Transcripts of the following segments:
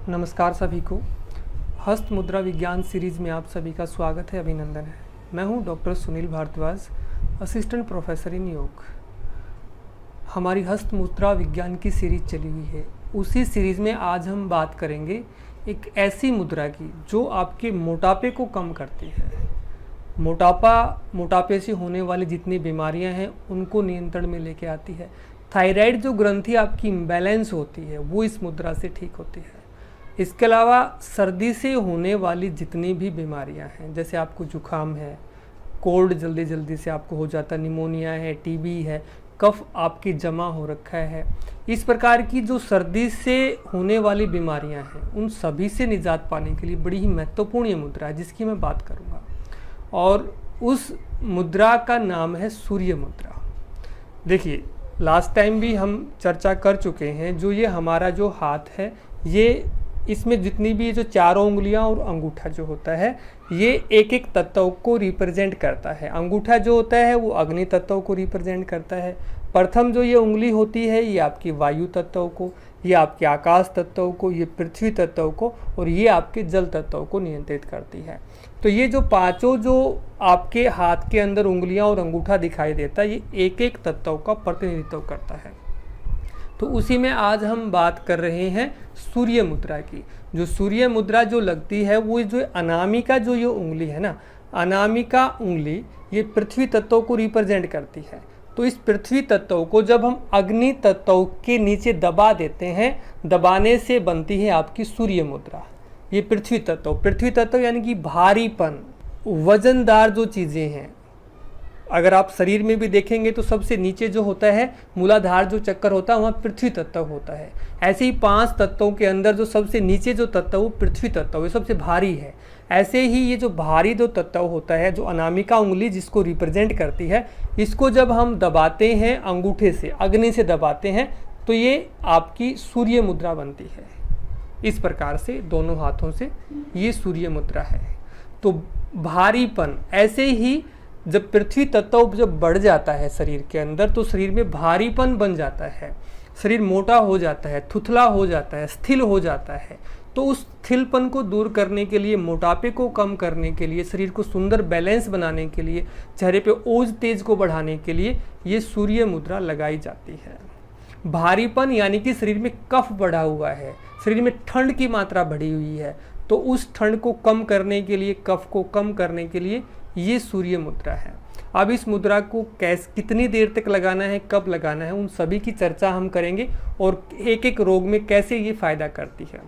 नमस्कार सभी को। हस्त मुद्रा विज्ञान सीरीज़ में आप सभी का स्वागत है, अभिनंदन है। मैं हूं doctor Sunil Bharadwaj, assistant professor in yoga. हमारी हस्त मुद्रा विज्ञान की सीरीज़ चली हुई है। उसी सीरीज़ में आज हम बात करेंगे एक ऐसी मुद्रा की जो आपके मोटापे को कम करती है। मोटापे से होने वाली जितनी बीमारियां हैं उनको नियंत्रण में लेके आती है। थायराइड जो ग्रंथि आपकी इम्बैलेंस होती है वो इस मुद्रा से ठीक होती है। इसके अलावा सर्दी से होने वाली जितनी भी बीमारियां हैं, जैसे आपको जुकाम है, कोल्ड जल्दी से आपको हो जाता है, निमोनिया है, टीबी है, कफ आपकी जमा हो रखा है, इस प्रकार की जो सर्दी से होने वाली बीमारियां हैं उन सभी से निजात पाने के लिए बड़ी ही महत्वपूर्ण ये मुद्रा है जिसकी मैं बात करूंगा। और उस मुद्रा का नाम है सूर्य मुद्रा। देखिए, लास्ट टाइम भी हम चर्चा कर चुके हैं, जो ये हमारा जो हाथ है, ये इसमें जितनी भी जो चारों उंगलियां और अंगूठा जो होता है ये एक एक तत्व को रिप्रेजेंट करता है। अंगूठा जो होता है वो अग्नि तत्व को रिप्रेजेंट करता है। प्रथम जो ये उंगली होती है ये आपकी वायु तत्व को, ये आपके आकाश तत्व को, ये पृथ्वी तत्व को और ये आपके जल तत्व को नियंत्रित करती है। तो ये जो पांचों जो आपके हाथ के अंदर उंगलियां और अंगूठा दिखाई देता है ये एक एक तत्व का प्रतिनिधित्व करता है। तो उसी में आज हम बात कर रहे हैं सूर्य मुद्रा की। जो सूर्य मुद्रा जो लगती है वो जो अनामिका जो ये उंगली है ना, अनामिका उंगली ये पृथ्वी तत्व को रिप्रेजेंट करती है। तो इस पृथ्वी तत्व को जब हम अग्नि तत्व के नीचे दबा देते हैं, दबाने से बनती है आपकी सूर्य मुद्रा। ये पृथ्वी तत्व यानी कि भारीपन, वजनदार जो चीज़ें हैं, अगर आप शरीर में भी देखेंगे तो सबसे नीचे जो होता है मूलाधार जो चक्कर होता है वहाँ पृथ्वी तत्व होता है। ऐसे ही 5 तत्वों के अंदर जो सबसे नीचे जो तत्व वो पृथ्वी तत्व है, सबसे भारी है। ऐसे ही ये जो भारी जो तत्व होता है, जो अनामिका उंगली जिसको रिप्रेजेंट करती है, इसको जब हम दबाते हैं अंगूठे से, अग्नि से दबाते हैं तो ये आपकी सूर्य मुद्रा बनती है। इस प्रकार से दोनों हाथों से ये सूर्य मुद्रा है। तो भारीपन, ऐसे ही जब पृथ्वी तत्व जब बढ़ जाता है शरीर के अंदर तो शरीर में भारीपन बन जाता है, शरीर मोटा हो जाता है, थुथला हो जाता है, स्थिल हो जाता है। तो उस स्थिलपन को दूर करने के लिए, मोटापे को कम करने के लिए, शरीर को सुंदर बैलेंस बनाने के लिए, चेहरे पे ओज तेज को बढ़ाने के लिए ये सूर्य मुद्रा लगाई जाती है। भारीपन यानी कि शरीर में कफ बढ़ा हुआ है, शरीर में ठंड की मात्रा बढ़ी हुई है, तो उस ठंड को कम करने के लिए, कफ को कम करने के लिए ये सूर्य मुद्रा है। अब इस मुद्रा को कितनी देर तक लगाना है, कब लगाना है, उन सभी की चर्चा हम करेंगे और एक एक रोग में कैसे ये फायदा करती है।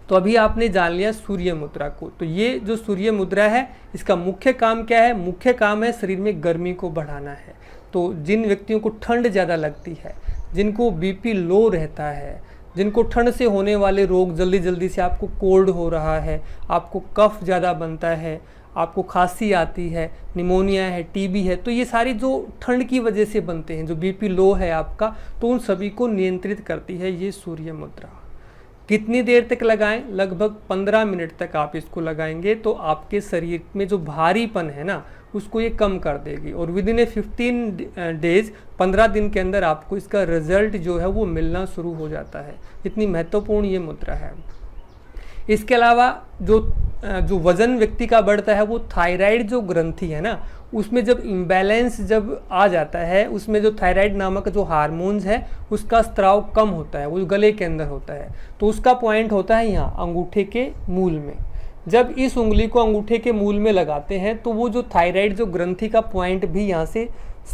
तो अभी आपने जान लिया सूर्य मुद्रा को। तो ये जो सूर्य मुद्रा है इसका मुख्य काम क्या है? मुख्य काम है शरीर में गर्मी को बढ़ाना है। तो जिन व्यक्तियों को ठंड ज़्यादा लगती है, जिनको बीपी लो रहता है, जिनको ठंड से होने वाले रोग जल्दी से, आपको कोल्ड हो रहा है, आपको कफ ज़्यादा बनता है, आपको खांसी आती है, निमोनिया है, टीबी है, तो ये सारी जो ठंड की वजह से बनते हैं, जो बीपी लो है आपका, तो उन सभी को नियंत्रित करती है ये सूर्य मुद्रा। कितनी देर तक लगाएं? लगभग 15 मिनट तक आप इसको लगाएंगे तो आपके शरीर में जो भारीपन है ना उसको ये कम कर देगी और विद इन 15 डेज, 15 दिन के अंदर आपको इसका रिजल्ट जो है वो मिलना शुरू हो जाता है। इतनी महत्वपूर्ण ये मुद्रा है। इसके अलावा जो वजन व्यक्ति का बढ़ता है वो थायराइड जो ग्रंथि है ना, उसमें जब इम्बैलेंस जब आ जाता है, उसमें जो थायराइड नामक जो हार्मोन्स है उसका स्त्राव कम होता है, वो गले के अंदर होता है। तो उसका पॉइंट होता है यहाँ अंगूठे के मूल में। जब इस उंगली को अंगूठे के मूल में लगाते हैं तो वो जो थायराइड जो ग्रंथि का पॉइंट भी यहाँ से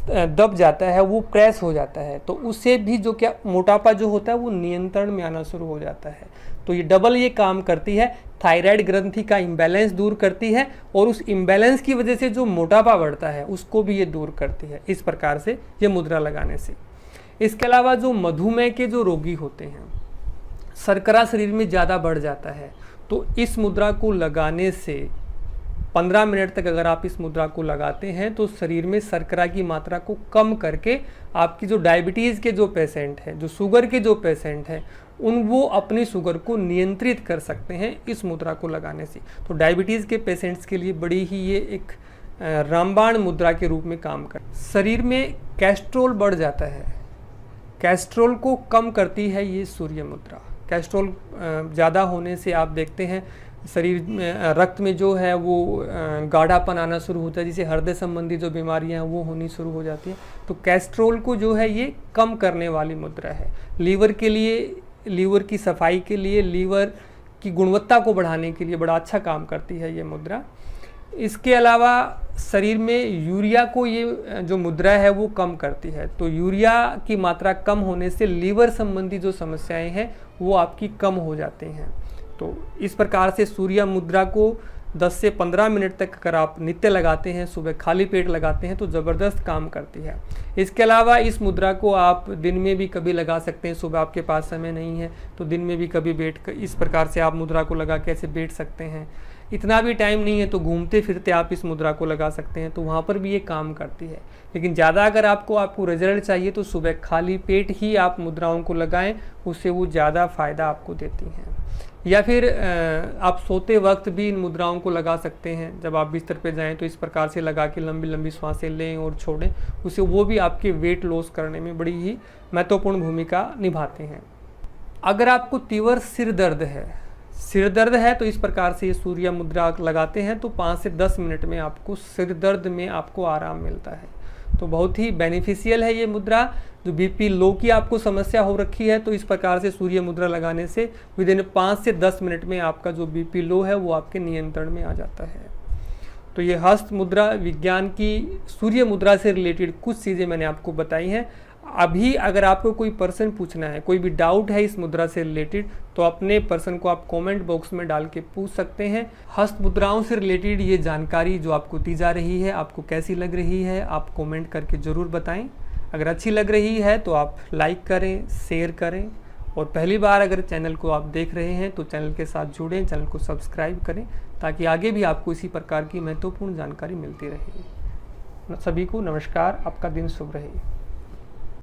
दब जाता है, वो प्रेस हो जाता है। तो उससे भी जो क्या मोटापा जो होता है वो नियंत्रण में आना शुरू हो जाता है। तो ये डबल ये काम करती है, थायराइड ग्रंथि का इम्बैलेंस दूर करती है और उस इम्बैलेंस की वजह से जो मोटापा बढ़ता है उसको भी ये दूर करती है, इस प्रकार से ये मुद्रा लगाने से। इसके अलावा जो मधुमेह के जो रोगी होते हैं, शर्करा शरीर में ज़्यादा बढ़ जाता है, तो इस मुद्रा को लगाने से 15 मिनट तक अगर आप इस मुद्रा को लगाते हैं तो शरीर में शर्करा की मात्रा को कम करके आपकी जो डायबिटीज़ के जो पेशेंट हैं, जो शुगर के जो पेशेंट हैं, वो अपनी शुगर को नियंत्रित कर सकते हैं इस मुद्रा को लगाने से। तो डायबिटीज़ के पेशेंट्स के लिए बड़ी ही ये एक रामबाण मुद्रा के रूप में काम कर। शरीर में कैस्ट्रोल बढ़ जाता है, कैस्ट्रोल को कम करती है ये सूर्य मुद्रा। कैस्ट्रॉल ज़्यादा होने से आप देखते हैं शरीर में रक्त में जो है वो गाढ़ापन आना शुरू होता है, जिसे हृदय संबंधी जो बीमारियां हैं वो होनी शुरू हो जाती हैं। तो कैस्ट्रॉल को जो है ये कम करने वाली मुद्रा है। लीवर के लिए, लीवर की सफाई के लिए, लीवर की गुणवत्ता को बढ़ाने के लिए बड़ा अच्छा काम करती है ये मुद्रा। इसके अलावा शरीर में यूरिया को ये जो मुद्रा है वो कम करती है। तो यूरिया की मात्रा कम होने से लीवर संबंधी जो समस्याएं हैं वो आपकी कम हो जाती हैं। तो इस प्रकार से सूर्य मुद्रा को 10 से 15 मिनट तक अगर आप नित्य लगाते हैं, सुबह खाली पेट लगाते हैं, तो ज़बरदस्त काम करती है। इसके अलावा इस मुद्रा को आप दिन में भी कभी लगा सकते हैं। सुबह आपके पास समय नहीं है तो दिन में भी कभी बैठ कर इस प्रकार से आप मुद्रा को लगा के ऐसे बैठ सकते हैं। इतना भी टाइम नहीं है तो घूमते फिरते आप इस मुद्रा को लगा सकते हैं, तो वहाँ पर भी ये काम करती है। लेकिन ज़्यादा अगर आपको रिजल्ट चाहिए तो सुबह खाली पेट ही आप मुद्राओं को लगाएं, उससे वो ज़्यादा फ़ायदा आपको देती हैं। या फिर आप सोते वक्त भी इन मुद्राओं को लगा सकते हैं। जब आप बिस्तर पे जाएं तो इस प्रकार से लगा के लंबी लंबी सांसें लें और छोड़ें, उससे वो भी आपके वेट लॉस करने में बड़ी ही महत्वपूर्ण भूमिका निभाते हैं। अगर आपको तीव्र सिर दर्द है तो इस प्रकार से ये सूर्य मुद्रा लगाते हैं तो 5 से 10 मिनट में आपको सिर दर्द में आपको आराम मिलता है। तो बहुत ही बेनिफिशियल है ये मुद्रा। जो बीपी लो की आपको समस्या हो रखी है तो इस प्रकार से सूर्य मुद्रा लगाने से विदिन 5 से 10 मिनट में आपका जो बीपी लो है वो आपके नियंत्रण में आ जाता है। तो ये हस्त मुद्रा विज्ञान की सूर्य मुद्रा से रिलेटेड कुछ चीज़ें मैंने आपको बताई हैं। अभी अगर आपको कोई प्रश्न पूछना है, कोई भी डाउट है इस मुद्रा से रिलेटेड, तो अपने प्रश्न को आप कमेंट बॉक्स में डाल के पूछ सकते हैं। हस्त मुद्राओं से रिलेटेड ये जानकारी जो आपको दी जा रही है आपको कैसी लग रही है, आप कमेंट करके ज़रूर बताएं। अगर अच्छी लग रही है तो आप लाइक करें, शेयर करें, और पहली बार अगर चैनल को आप देख रहे हैं तो चैनल के साथ जुड़ें, चैनल को सब्सक्राइब करें, ताकि आगे भी आपको इसी प्रकार की महत्वपूर्ण जानकारी मिलती रहे। सभी को नमस्कार, आपका दिन शुभ रहे।